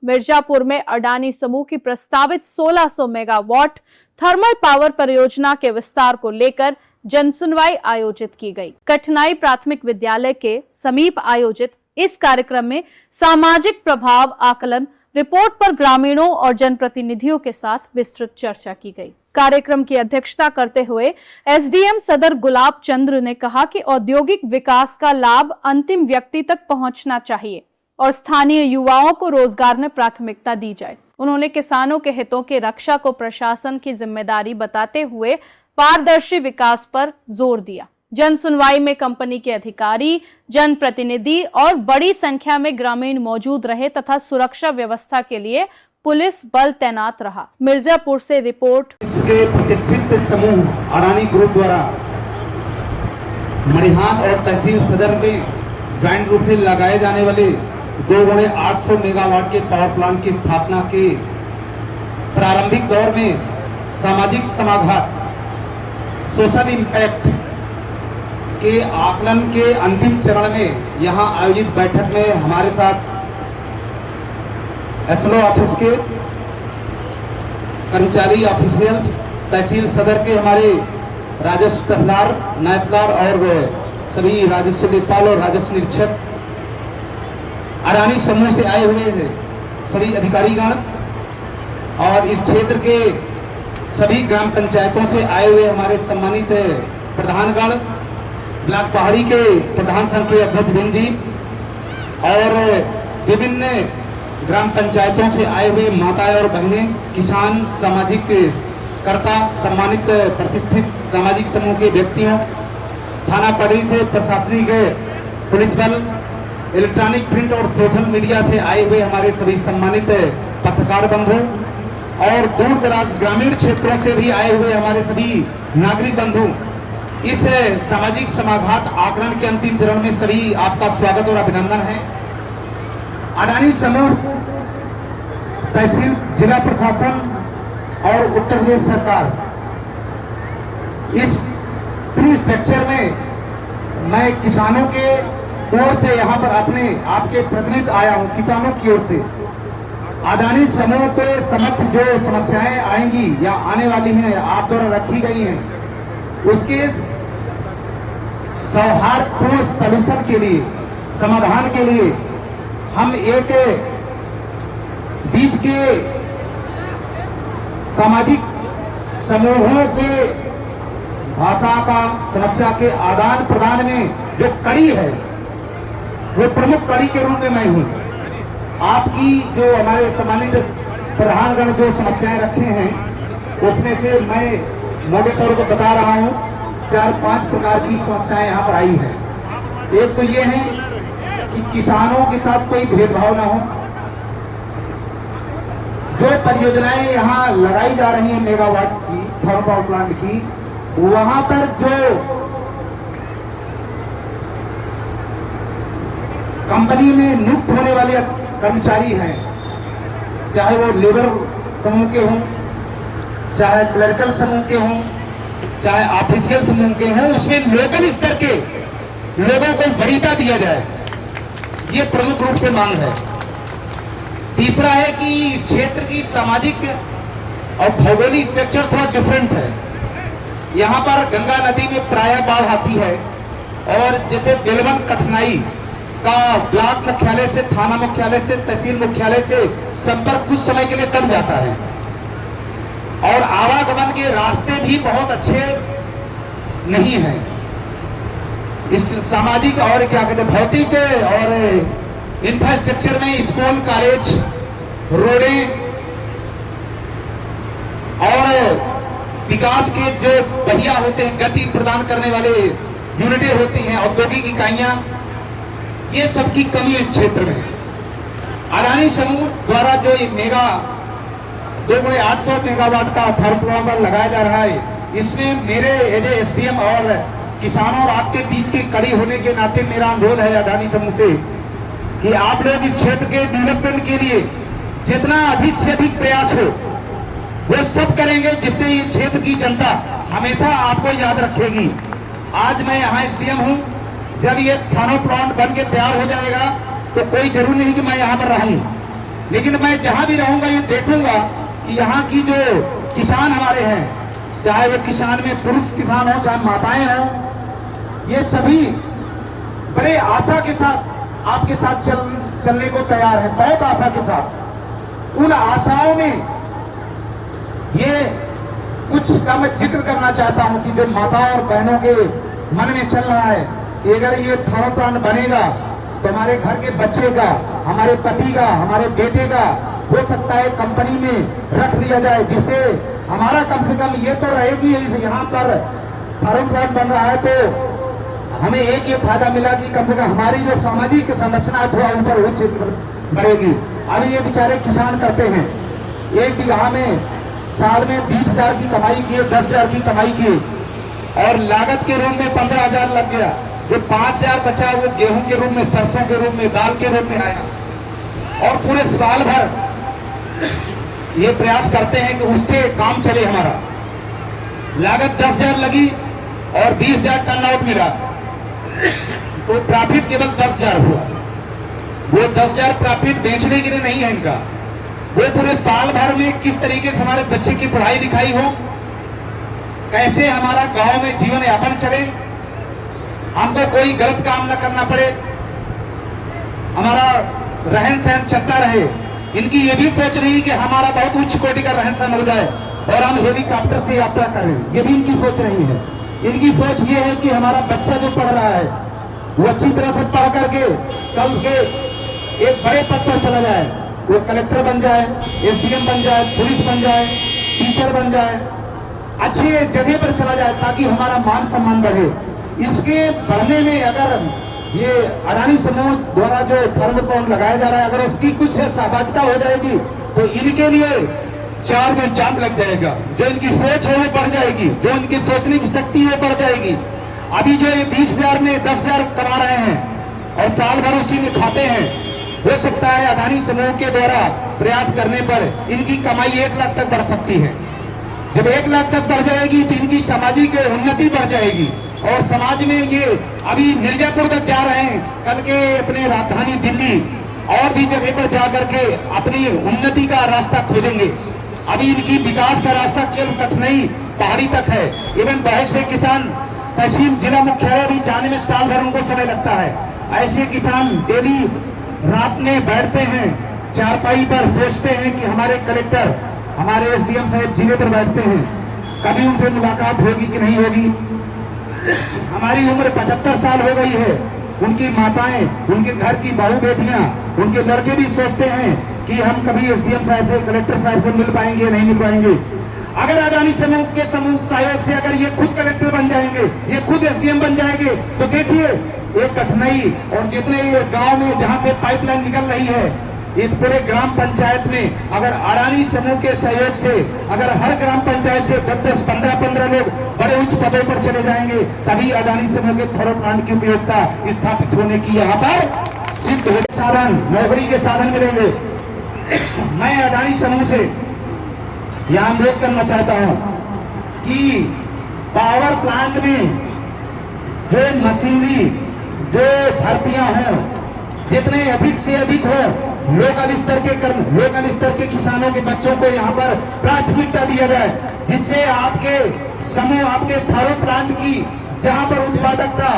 मिर्जापुर में अडानी समूह की प्रस्तावित 1600 मेगावाट थर्मल पावर परियोजना के विस्तार को लेकर जनसुनवाई आयोजित की गई। कठनाई प्राथमिक विद्यालय के समीप आयोजित इस कार्यक्रम में सामाजिक प्रभाव आकलन रिपोर्ट पर ग्रामीणों और जनप्रतिनिधियों के साथ विस्तृत चर्चा की गई। कार्यक्रम की अध्यक्षता करते हुए एसडीएम सदर गुलाब चंद्र ने कहा कि औद्योगिक विकास का लाभ अंतिम व्यक्ति तक पहुंचना चाहिए और स्थानीय युवाओं को रोजगार में प्राथमिकता दी जाए। उन्होंने किसानों के हितों की रक्षा को प्रशासन की जिम्मेदारी बताते हुए पारदर्शी विकास पर जोर दिया। जन सुनवाई में कंपनी के अधिकारी, जनप्रतिनिधि और बड़ी संख्या में ग्रामीण मौजूद रहे तथा सुरक्षा व्यवस्था के लिए पुलिस बल तैनात रहा। मिर्जापुर से रिपोर्ट। इसके प्रतिष्ठित समूह अडानी ग्रुप द्वारा मणिहार और तहसील सदर में ज्वाइंट रूप से लगाए जाने वाले 2x800 मेगावाट के पावर प्लांट की स्थापना के प्रारंभिक दौर में सामाजिक समाघात, सोशल इम्पैक्ट के आकलन के अंतिम चरण में यहां आयोजित बैठक में हमारे साथ एसएलओ ऑफिस के कर्मचारी, ऑफिशियल्स, तहसील सदर के हमारे राजस्व तहसीलदार, नायबदार और सभी राजस्व लेखपाल और राजस्व निरीक्षक, अडानी समूह से आए हुए हैं सभी अधिकारीगण और इस क्षेत्र के सभी ग्राम पंचायतों से आए हुए हमारे सम्मानित प्रधानगण, ब्लॉक पहाड़ी के प्रधान संघ के अध्यक्ष बिन जी और विभिन्न ग्राम पंचायतों से आए हुए माताएं और बहनें, किसान, सामाजिक कर्ता, सम्मानित प्रतिष्ठित सामाजिक समूह के व्यक्तियों, थाना पड़ी से प्रशासनिक पुलिस बल, इलेक्ट्रॉनिक, प्रिंट और सोशल मीडिया से आए हुए हमारे सभी सम्मानित पत्रकार बंधु और दूर दराज ग्रामीण क्षेत्रों से भी आए हुए हमारे सभी नागरिक बंधु, इस सामाजिक समाघात आकलन के अंतिम चरण में सभी आपका स्वागत और अभिनंदन है। अडानी समूह, तहसील, जिला प्रशासन और उत्तर प्रदेश सरकार, इस ट्री स्ट्रक्चर में मैं किसानों के ओर से यहाँ पर अपने आपके प्रतिनिधि आया हूँ। किसानों की ओर से अडानी समूह के समक्ष जो समस्याएं आएंगी या आने वाली हैं, आप द्वारा रखी गई हैं, उसके सौहार्दपूर्ण सलूशन के लिए, समाधान के लिए हम एक बीच के सामाजिक समूहों के भाषा का, समस्या के आदान प्रदान में जो कड़ी है, वो प्रमुख कड़ी के रूप में मैं हूं। आपकी जो हमारे सम्मानित प्रधानगण जो समस्याएं रखे हैं, उसमें से मैं मोटे तौर पर बता रहा हूं, 4-5 प्रकार की समस्याएं यहाँ पर आई हैं। एक तो ये है कि किसानों के साथ कोई भेदभाव ना हो। जो परियोजनाएं यहाँ लगाई जा रही हैं मेगावाट की, थर्मल पावर प्लांट की, वहां पर जो कंपनी में नियुक्त होने वाले कर्मचारी हैं, चाहे वो लेबर समूह के हों, चाहे क्लरिकल समूह के हों, चाहे ऑफिशियल समूह के हों, उसमें लोकल स्तर के लोगों को वरीयता दिया जाए, ये प्रमुख रूप से मांग है। तीसरा है कि इस क्षेत्र की सामाजिक और भौगोलिक स्ट्रक्चर थोड़ा डिफरेंट है। यहाँ पर गंगा नदी में प्रायः बाढ़ आती है और जैसे बेलवन कठनाई का ब्लॉक मुख्यालय से, थाना मुख्यालय से, तहसील मुख्यालय से संपर्क कुछ समय के लिए कट जाता है और आवागमन के रास्ते भी बहुत अच्छे नहीं हैं। इस सामाजिक और क्या कहते हैं, भौतिक और इंफ्रास्ट्रक्चर में स्कूल, कॉलेज, रोडें और विकास के जो पहिया होते हैं, गति प्रदान करने वाले यूनिटें होती हैं, औद्योगिक इकाइयां, ये सब की कमी इस क्षेत्र में। अडानी समूह द्वारा जो ये 2x800 मेगावाट का थर्मल प्लांट लगाया जा रहा है, इसमें मेरे एज एसडीएम और किसानों और आपके बीच की कड़ी होने के नाते मेरा अनुरोध है अडानी समूह से कि आप लोग इस क्षेत्र के डेवलपमेंट के लिए जितना अधिक से अधिक प्रयास हो वो सब करेंगे, जिससे ये क्षेत्र की जनता हमेशा आपको याद रखेगी। आज मैं यहाँ एसडीएम हूँ, जब ये थर्मल प्लांट बन के तैयार हो जाएगा तो कोई जरूरी नहीं कि मैं यहाँ पर रहूं। लेकिन मैं जहां भी रहूंगा ये देखूंगा कि यहाँ की जो किसान हमारे हैं, चाहे वो किसान में पुरुष किसान हो चाहे माताएं हो, ये सभी बड़े आशा के साथ आपके साथ चलने को तैयार है, बहुत आशा के साथ। उन आशाओं में ये कुछ का मैं जिक्र करना चाहता हूं कि जो माताओं और बहनों के मन में चल रहा है कि अगर ये थर्मल प्लांट बनेगा तो हमारे घर के बच्चे का, हमारे पति का, हमारे बेटे का हो सकता है कंपनी में रख लिया जाए, जिससे हमारा कम से कम ये तो रहेगी यहाँ पर थर्मल प्लांट बन रहा है तो हमें एक ये फायदा मिला कि कम से कम हमारी जो सामाजिक संरचना है थोड़ा ऊपर उच्च बढ़ेगी। अभी ये बेचारे किसान करते हैं, एक बीघा में साल में 20,000 की कमाई किए, 10,000 की कमाई की और लागत के रूप में 15,000 लग गया। जो 5,000 बचा वो गेहूं के रूप में, सरसों के रूप में, दाल के रूप में आया और पूरे साल भर ये प्रयास करते हैं कि उससे काम चले हमारा। लागत 10,000 लगी और 20,000 टन आउट मिला तो प्रॉफिट केवल 10,000 हुआ। वो 10,000 प्रॉफिट बेचने के लिए नहीं है इनका, वो पूरे साल भर में किस तरीके से हमारे बच्चे की पढ़ाई लिखाई हो, कैसे हमारा गांव में जीवन यापन चले, हमको कोई गलत काम न करना पड़े, हमारा रहन सहन चलता रहे। इनकी ये भी सोच नहीं कि हमारा बहुत उच्च कोटि का रहन सहन हो जाए और हम हेलीकॉप्टर से यात्रा करें, ये भी इनकी सोच नहीं है। इनकी सोच ये है कि हमारा बच्चा जो पढ़ रहा है वो अच्छी तरह से पढ़ करके कल के एक बड़े पद पर चला जाए, वो कलेक्टर बन जाए, एसडीएम बन जाए, पुलिस बन जाए, टीचर बन जाए, अच्छे जगह पर चला जाए ताकि हमारा मान सम्मान बढ़े। इसके बढ़ने में अगर ये अडानी समूह द्वारा जो थर्मल प्लांट लगाया जा रहा है अगर उसकी कुछ सहभागिता हो जाएगी तो इनके लिए 4 में चांद लग जाएगा। जो इनकी सोच है वो बढ़ जाएगी, जो इनकी सोचने की शक्ति है वो बढ़ जाएगी। अभी जो ये 20,000 में 10,000 कमा रहे हैं और साल भर उसी में खाते हैं, हो सकता है अडानी समूह के द्वारा प्रयास करने पर इनकी कमाई 1 लाख तक बढ़ सकती है। जब 1 लाख तक बढ़ जाएगी तो इनकी सामाजिक उन्नति बढ़ जाएगी और समाज में ये अभी मिर्जापुर तक जा रहे हैं, कल के अपने राजधानी दिल्ली और भी जगह पर जाकर के अपनी उन्नति का रास्ता खोजेंगे। अभी इनकी विकास का रास्ता केवल कठिनाई पहाड़ी तक है। इवन बहुत से किसान तहसील जिला मुख्यालय भी जाने में साल भर उनको समय लगता है। ऐसे किसान डेली रात में बैठते हैं चारपाई पर, सोचते हैं कि हमारे कलेक्टर, हमारे एसडीएम साहब जिले पर बैठते हैं, कभी उनसे मुलाकात होगी कि नहीं होगी। हमारी उम्र 75 साल हो गई है, उनकी माताएं, उनके घर की बहू बेटियां, उनके लड़के भी सोचते हैं कि हम कभी एसडीएम साहब से, कलेक्टर साहब से मिल पाएंगे नहीं मिल पाएंगे। अगर अडानी समूह के सहयोग से अगर ये खुद कलेक्टर बन जाएंगे, ये खुद एसडीएम बन जाएंगे तो देखिए एक कठिनाई और जितने ये गांव में जहां से पाइपलाइन निकल रही है, इस पूरे ग्राम पंचायत में अगर अडानी समूह के सहयोग से अगर हर ग्राम पंचायत से 10-10, 15-15 लोग बड़े उच्च पदों पर चले जाएंगे, तभी अडानी समूह के थर्मल प्लांट की उपयोगिता स्थापित होने की यहाँ पर सिद्ध हो साधन, नौकरी के साधन मिलेंगे। मैं अडानी समूह से यह अनुरोध करना चाहता हूं कि पावर प्लांट में जो मशीनरी, जो भर्तियां हों, जितने अधिक से अधिक हो, लोकल स्तर के किसानों के बच्चों को यहाँ पर प्राथमिकता दिया जाए, जिससे आपके समूह, आपके थर्मल प्लांट की जहाँ पर उत्पादकता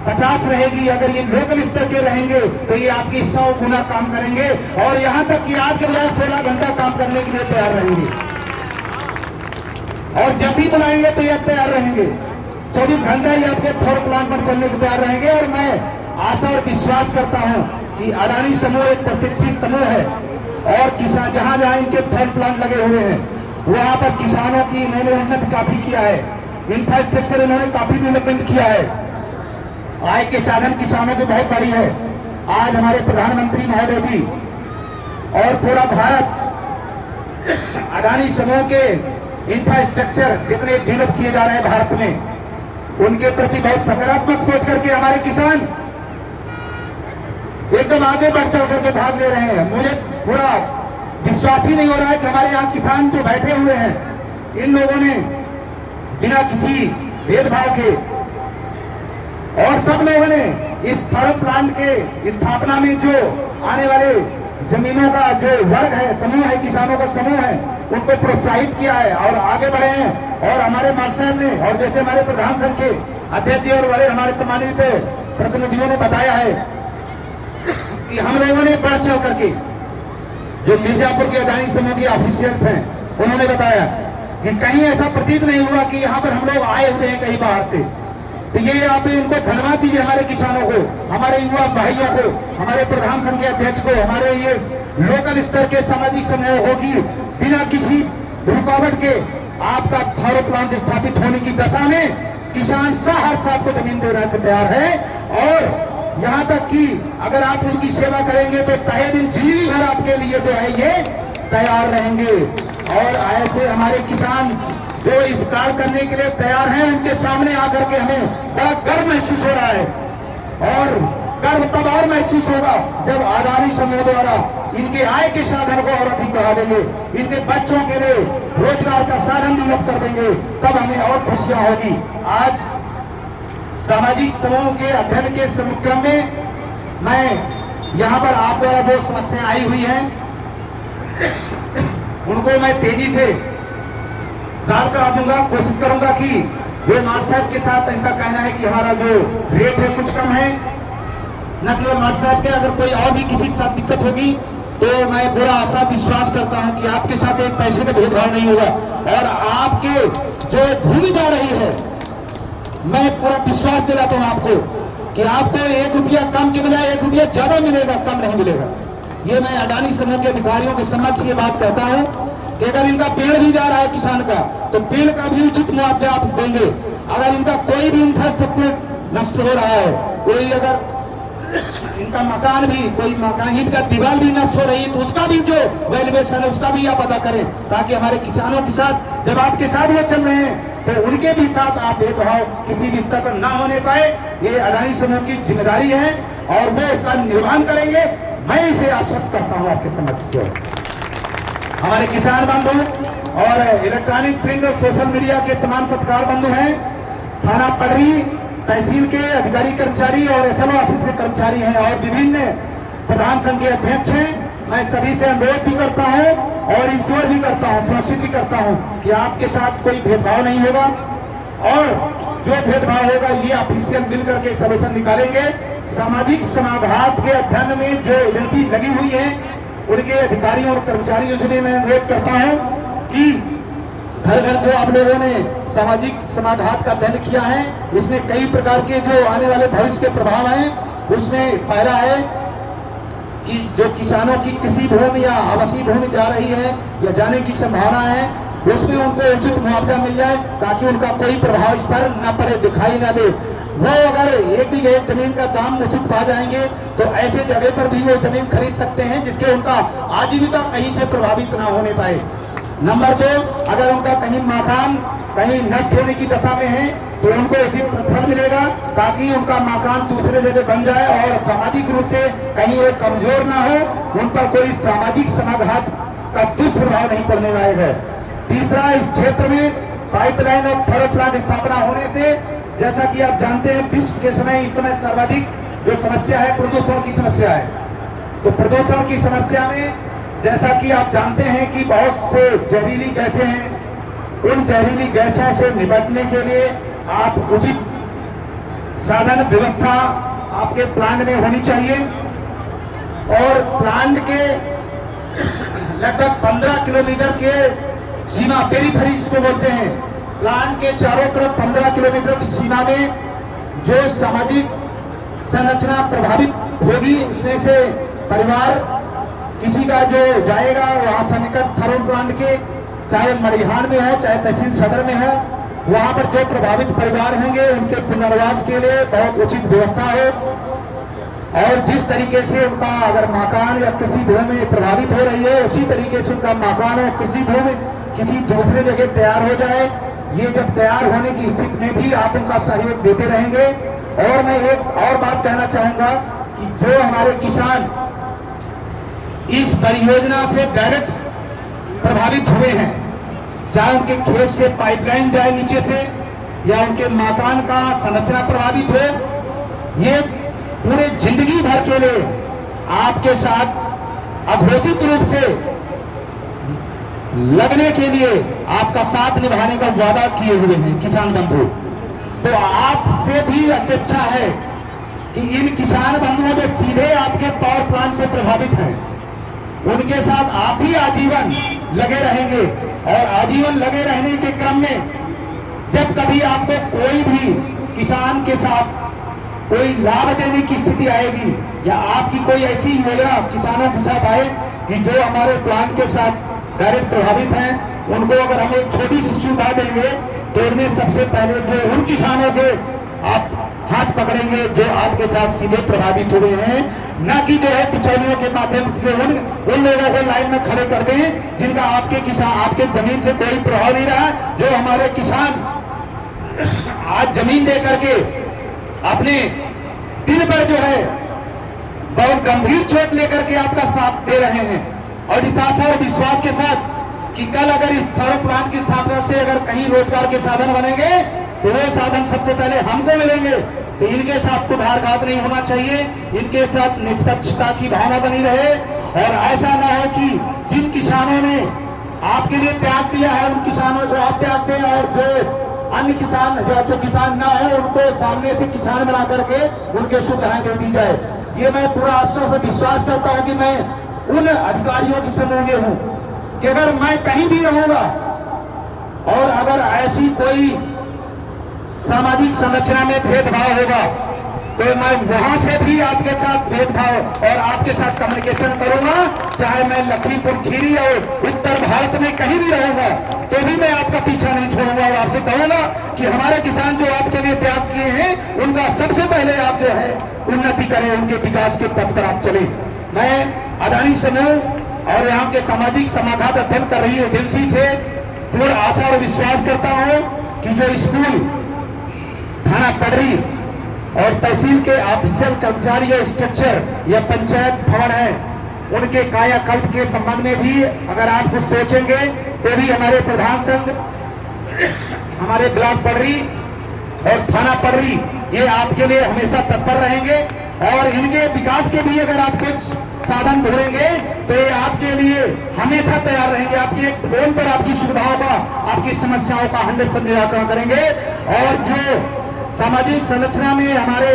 50 रहेगी, अगर ये लोकल स्तर के रहेंगे तो ये आपकी 100 गुना काम करेंगे और यहाँ तक कि आज के बजाय 16 घंटा काम करने के लिए तैयार रहेंगे और जब भी बुलाएंगे तो ये तैयार रहेंगे। 24 घंटा ही आपके थर्मल प्लांट पर चलने को तैयार रहेंगे। और मैं आशा और विश्वास करता हूं कि अडानी समूह एक प्रतिष्ठित समूह है और किसान जहां जहां इनके थर्मल प्लांट लगे हुए हैं वहां पर किसानों की इन्होंने उन्नति काफी किया है, इंफ्रास्ट्रक्चर इन्होंने काफी डेवलपमेंट किया है, आय के साधन किसानों की बहुत बड़ी है। आज हमारे प्रधानमंत्री महोदय जी और पूरा भारत अडानी समूह के इंफ्रास्ट्रक्चर जितने डेवलप किए जा रहे हैं भारत में, उनके प्रति बहुत सकारात्मक सोच करके हमारे किसान एकदम आगे बढ़ चल करके भाग ले रहे हैं। मुझे थोड़ा विश्वास ही नहीं हो रहा है कि हमारे यहाँ किसान जो बैठे हुए हैं, इन लोगों ने बिना किसी भेदभाव के और सब लोगों ने इस थर्मल प्लांट के स्थापना में जो आने वाले जमीनों का जो वर्ग है, समूह है, किसानों का समूह है, उनको प्रोत्साहित किया है और आगे बढ़े हैं। और हमारे मास्टर साहब ने और जैसे हमारे प्रधान संघ के अध्यक्ष जी और बड़े हमारे सम्मानित प्रतिनिधियों ने बताया है कि हम लोगों ने बढ़ चढ़ करके, जो मिर्जापुर के अडानी समूह के ऑफिशियल्स हैं, उन्होंने बताया कि कहीं ऐसा प्रतीत नहीं हुआ कि यहाँ पर हम लोग आए हुए हैं कहीं बाहर से। तो ये आप इनको धन्यवाद दीजिए, हमारे किसानों को, हमारे युवा भाइयों को, हमारे प्रधान संघ के अध्यक्ष को, हमारे ये लोकल स्तर के सामाजिक समूहों की बिना किसी रुकावट के आपका थारो प्लांट स्थापित होने की दशा में किसान हर साल को जमीन देने को तैयार है। और यहाँ तक कि अगर आप उनकी सेवा करेंगे तो तहे दिन जिंदगी भर आपके लिए जो है ये तैयार रहेंगे। और ऐसे हमारे किसान जो इस कार्य करने के लिए तैयार हैं, उनके सामने आकर के हमें बड़ा गर्व महसूस हो रहा है। और गर्व तब और महसूस होगा जब अडानी समूह द्वारा इनके आय के साधन को और अधिक बढ़ा देंगे, इनके बच्चों के लिए रोजगार का साधन डेवलप कर देंगे, तब हमें और खुशियां होगी। आज सामाजिक समूह के अध्ययन के क्रम में मैं यहाँ पर आप द्वारा जो समस्याएं आई हुई हैं उनको मैं तेजी से सॉल्व करा दूंगा। कोशिश करूंगा कि जो मास्टर साहब के साथ इनका कहना है कि हमारा जो रेट है कुछ कम है, न केवल मास्टर साहब के, अगर कोई और भी किसी के साथ दिक्कत होगी तो मैं पूरा आशा विश्वास करता हूं कि आपके साथ एक पैसे का भेदभाव नहीं होगा। और आपके जो भूमि जा रही है, मैं पूरा विश्वास दिलाता हूं आपको कि आपको 1 रुपया कम के बजाय 1 रुपया ज्यादा मिलेगा, कम नहीं मिलेगा। ये मैं अडानी समूह के अधिकारियों के समक्ष ये बात कहता हूं कि अगर इनका पेड़ भी जा रहा है किसान का, तो पेड़ का भी उचित मुआवजा आप देंगे। अगर इनका कोई भी इंफ्रास्ट्रक्चर नष्ट हो रहा है, कोई अगर इनका मकान भी, कोई मकान ईंट का दीवार भी नष्ट हो रही है, तो उसका भी जो वैल्यूएशन है उसका भी आप अदा करें, ताकि हमारे किसानों के साथ जब आपके साथ वो चल रहे हैं तो उनके भी साथ आप भेदभाव किसी भी स्तर पर ना होने पाए। ये अडानी समूह की जिम्मेदारी है और वो इसका निर्वहन करेंगे। मैं इसे आश्वस्त करता हूं आपके समक्ष से। हमारे किसान बंधु और इलेक्ट्रॉनिक प्रिंट और सोशल मीडिया के तमाम पत्रकार बंधु हैं, थाना पडरी तहसील के अधिकारी कर्मचारी और एसएलओ ऑफिस के कर्मचारी हैं और विभिन्न प्रधान संघ के अध्यक्ष हैं। मैं सभी से अनुरोध भी करता हूं और इंश्योर भी करता हूं, सुनिश्चित भी करता हूं कि आपके साथ कोई भेदभाव नहीं होगा और जो भेदभाव होगा ये ऑफिशियल मिल करके सॉल्यूशन निकालेंगे। सामाजिक समाघात के अध्ययन में जो एजेंसी लगी हुई है उनके अधिकारियों और कर्मचारियों से भी मैं अनुरोध करता हूं कि घर घर जो आप लोगों ने सामाजिक समाघात का अध्ययन किया है, इसमें कई प्रकार के जो आने वाले भविष्य के प्रभाव हैं। उसमें पहला है कि जो किसानों की कृषि भूमि या आवासीय भूमि जा रही है या जाने की संभावना है, उसमें उनको उचित मुआवजा मिल जाए ताकि उनका कोई प्रभाव इस पर न पड़े, दिखाई न दे। वो अगर 1 बीघे जमीन का दाम उचित पा जाएंगे तो ऐसे जगह पर भी वो जमीन खरीद सकते हैं जिसके उनका आजीविका कहीं से प्रभावित ना होने पाए। नंबर 2, अगर उनका कहीं मकान कहीं नष्ट होने की दशा में है तो उनको उचित फल मिलेगा ताकि उनका मकान दूसरे जगह बन जाए और सामाजिक रूप से कहीं वो कमजोर ना हो, उन पर कोई सामाजिक समाघात का दुष्प्रभाव नहीं पड़ने वाला है। तीसरा, इस क्षेत्र में पाइपलाइन और थर्मल प्लांट स्थापना होने से, जैसा कि आप जानते हैं, विश्व के समय इस समय सर्वाधिक जो समस्या है प्रदूषण की समस्या है। तो प्रदूषण की समस्या में जैसा कि आप जानते हैं कि बहुत से जहरीली गैसें हैं, उन जहरीली गैसों से निपटने के लिए आप उचित साधन व्यवस्था आपके प्लांट में होनी चाहिए और प्लांट के लगभग 15 किलोमीटर के सीमा, पेरीफेरी जिसको बोलते हैं, प्लांट के चारों तरफ 15 किलोमीटर की सीमा में जो सामाजिक संरचना प्रभावित होगी उसमें से परिवार किसी का जो जाएगा वहां सन्निकट थर्मल प्लांट के, चाहे मड़िहान में हो चाहे तहसील सदर में हो, वहां पर जो प्रभावित परिवार होंगे उनके पुनर्वास के लिए बहुत उचित व्यवस्था हो और जिस तरीके से उनका अगर मकान या कृषि भूमि प्रभावित हो रही है उसी तरीके से उनका मकान और कृषि भूमि किसी दूसरे जगह तैयार हो जाए। ये जब तैयार होने की स्थिति में भी आप उनका सहयोग देते रहेंगे। और मैं एक और बात कहना चाहूंगा कि जो हमारे किसान इस परियोजना से डायरेक्ट प्रभावित हुए हैं, चाहे उनके खेत से पाइपलाइन जाए नीचे से या उनके मकान का संरचना प्रभावित हो, ये पूरे जिंदगी भर के लिए आपके साथ अघोषित रूप से लगने के लिए आपका साथ निभाने का वादा किए हुए हैं किसान बंधु। तो आपसे भी अपेक्षा है कि इन किसान बंधुओं जो सीधे आपके पावर प्लांट से प्रभावित हैं, उनके साथ आप भी आजीवन लगे रहेंगे। और आजीवन लगे रहने के क्रम में जब कभी आपको कोई भी किसान के साथ कोई लाभ देने की स्थिति आएगी या आपकी कोई ऐसी योजना किसानों के साथ आए कि जो हमारे प्लांट के साथ डायरेक्ट प्रभावित हैं, उनको अगर हम एक छोटी सी सुविधा देंगे तो उनमें सबसे पहले जो उन किसानों के आप हाथ पकड़ेंगे जो आपके साथ सीधे प्रभावित हुए हैं, न कि जो है बिचौलियों के माध्यम से उन लोगों को लाइन में खड़े कर दें जिनका आपके किसान आपके जमीन से कोई प्रभाव नहीं रहा। जो हमारे किसान आज जमीन दे करके अपने दिन पर जो है बहुत गंभीर चोट लेकर के आपका साथ दे रहे हैं, और इस आशा और विश्वास के साथ कि कल अगर इस थर्मल प्लांट की स्थापना से अगर कहीं रोजगार के साधन बनेंगे तो वो साधन सबसे पहले हमको मिलेंगे। तो इनके साथ कुठारघात नहीं होना चाहिए, इनके साथ निष्पक्षता की भावना बनी रहे, और ऐसा ना हो कि जिन किसानों ने आपके लिए त्याग दिया है उन किसानों को आप त्याग दें, और जो अन्य किसान जो किसान ना है उनको सामने से किसान बना करके उनके सुविधाएं दे दी जाए। ये मैं पूरा आस्था से विश्वास करता हूं कि मैं उन अधिकारियों के समूह में हूं कि अगर मैं कहीं भी रहूंगा और अगर ऐसी कोई सामाजिक संरचना में भेदभाव होगा तो मैं वहां से भी आपके साथ भेदभाव और आपके साथ कम्युनिकेशन करूंगा। चाहे मैं लखीमपुर खीरी और उत्तर भारत में कहीं भी रहूंगा तो भी मैं आपका पीछा नहीं छोड़ूंगा, और आपसे कहूंगा कि हमारे किसान जो आपके लिए त्याग किए हैं उनका सबसे पहले आप जो है उन्नति करें, उनके विकास के पथ पर आप चले। मैं अदानी समूह और यहाँ के सामाजिक समाघात अध्ययन कर रही एजेंसी से पूर्ण आशा और विश्वास करता हूँ कि जो स्कूल थाना पडरी और तहसील के ऑफिशियल कर्मचारी या स्ट्रक्चर या पंचायत भवन है, उनके कायाकल्प के संबंध में भी अगर आप कुछ सोचेंगे तो भी हमारे प्रधान संघ, हमारे ब्लॉक पडरी और थाना पडरी ये आपके लिए हमेशा तत्पर रहेंगे, और इनके विकास के भी अगर आप कुछ साधन ढूंढेंगे तो ये आपके लिए हमेशा तैयार रहेंगे। आपकी एक फोन पर आपकी सुविधाओं का, आपकी समस्याओं का 100% निराकरण करेंगे। और जो सामाजिक संरचना में हमारे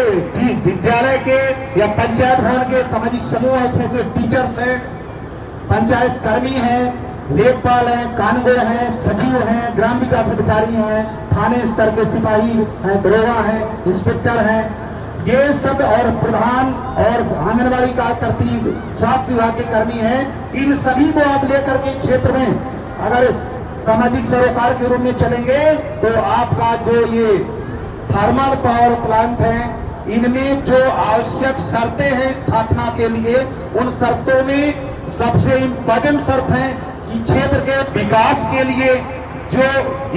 विद्यालय के या पंचायत भवन के सामाजिक समूह है, इसमें से टीचर्स हैं, पंचायत कर्मी हैं, लेखपाल हैं, कानून हैं, सचिव हैं, ग्राम विकास अधिकारी हैं, थाने स्तर के सिपाही हैं, दरोगा हैं, इंस्पेक्टर हैं, ये सब, और प्रधान और आंगनबाड़ी कार्यकर्ती, स्वास्थ्य विभाग के कर्मी हैं, इन सभी को आप लेकर के क्षेत्र में अगर सामाजिक सरोकार के रूप में चलेंगे तो आपका जो ये थर्मल पावर प्लांट है इनमें जो आवश्यक शर्तें हैं स्थापना के लिए, उन शर्तों में सबसे इम्पोर्टेंट शर्त है कि क्षेत्र के विकास के लिए जो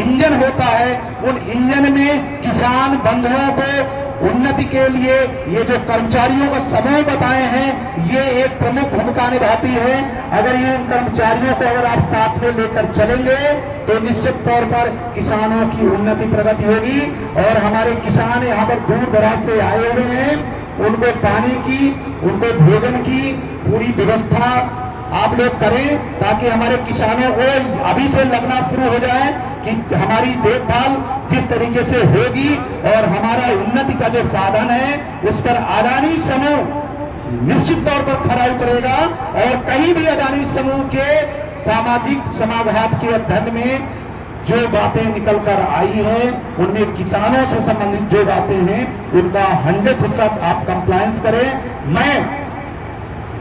इंजन होता है उन इंजन में किसान बंधुओं को उन्नति के लिए ये जो कर्मचारियों का समूह बताए हैं ये एक प्रमुख भूमिका निभाती है। अगर ये कर्मचारियों को अगर आप साथ में लेकर चलेंगे तो निश्चित तौर पर किसानों की उन्नति प्रगति होगी। और हमारे किसान यहाँ पर दूर दराज से आए हुए हैं, उनको पानी की, उनको भोजन की पूरी व्यवस्था आप लोग करें ताकि हमारे किसानों को अभी से लगना शुरू हो जाए कि हमारी देखभाल जिस तरीके से होगी और हमारा उन्नति का जो साधन है उस पर अदानी समूह निश्चित तौर पर खरा उतरेगा। और कहीं भी अदानी समूह के सामाजिक समाघात के अध्ययन में जो बातें निकल कर आई है उनमें किसानों से संबंधित जो बातें हैं उनका 100% आप कंप्लायंस करें। मैं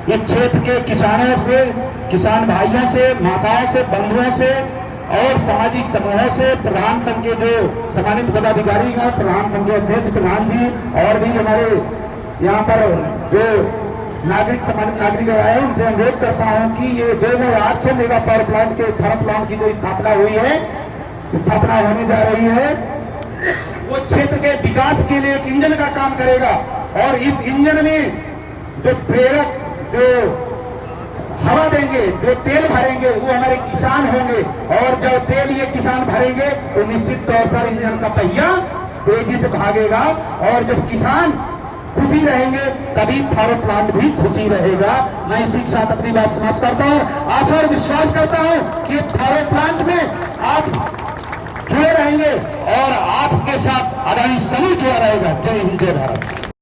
इस क्षेत्र के किसानों से, किसान भाइयों से, माताओं से, बंधुओं से और सामाजिक समूहों से, प्रधान संघ के जो सम्मानित पदाधिकारी हैं, प्रधान संघ के अध्यक्ष प्रधान जी और भी हमारे यहाँ पर जो नागरिक सम्मानित नागरिक आए उनसे अनुरोध करता हूँ कि ये 2008 से मेगा पावर प्लांट के थर्मल प्लांट की जो स्थापना हुई है, स्थापना होने जा रही है, वो क्षेत्र के विकास के लिए एक इंजन का काम करेगा। और इस इंजन में जो प्रेरक, जो हवा देंगे, जो तेल भरेंगे वो हमारे किसान होंगे। और जब तेल ये किसान भरेंगे तो निश्चित तौर पर इंजन का पहिया तेजी से भागेगा। और जब किसान खुशी रहेंगे तभी थारो प्लांट भी खुशी रहेगा। मैं इसी के साथ अपनी बात समाप्त करता हूं। आशा और विश्वास करता हूं कि थारो प्लांट में आप जुड़े रहेंगे और आपके साथ अदानी समूह जुड़ा रहेगा। जय हिंद, जय भारत।